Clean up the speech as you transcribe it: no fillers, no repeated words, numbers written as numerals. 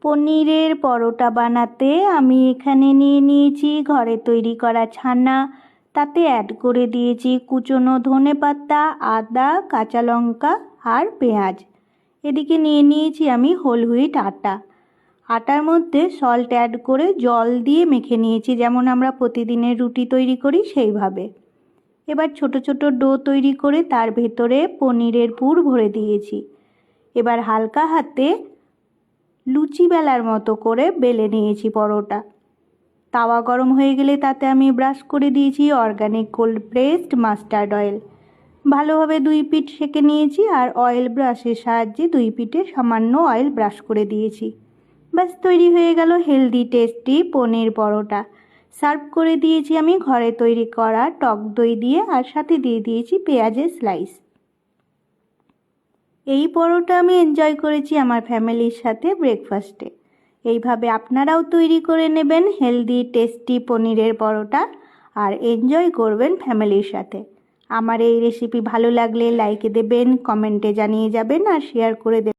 পনিরের পরোটা বানাতে আমি এখানে নিয়ে নিয়েছি ঘরে তৈরি করা ছানা, তাতে অ্যাড করে দিয়েছি কুচনো ধনেপাতা, আদা, কাঁচা লঙ্কা আর পেঁয়াজ। এদিকে নিয়ে নিয়েছি আমি হোল হুইট আটা। আটার মধ্যে সল্ট অ্যাড করে জল দিয়ে মেখে নিয়েছি, যেমন আমরা প্রতিদিনের রুটি তৈরি করি সেইভাবে। এবার ছোট ছোট ডো তৈরি করে তার ভেতরে পনিরের পুর ভরে দিয়েছি। এবার হালকা হাতে লুচি বেলার মতো করে বেলে নিয়েছি পরোটা। তাওয়া গরম হয়ে গেলে তাতে আমি ব্রাশ করে দিয়েছি organic cold pressed mustard oil. ভালোভাবে 2 পিঠ সেঁকে নিয়েছি আর অয়েল ব্রাশের সাহায্যে 2 পিঠে সামান্য অয়েল ব্রাশ করে দিয়েছি। ব্যাস তৈরি হয়ে গেল হেলদি টেস্টি পনির পরোটা। সার্ভ করে দিয়েছি আমি ঘরে তৈরি করা টক দই দিয়ে, আর সাথে দিয়ে দিয়েছি পেঁয়াজের স্লাইস। এই পরোটা আমি এনজয় করেছি আমার ফ্যামিলির সাথে ব্রেকফাস্টে। এইভাবে আপনারাও তৈরি করে নেবেন হেলদি টেস্টি পনিরের পরোটা আর এনজয় করবেন ফ্যামিলির সাথে। আমার এই রেসিপি ভালো লাগলে লাইক দেবেন, কমেন্টে জানিয়ে যাবেন আর শেয়ার করে দেবেন।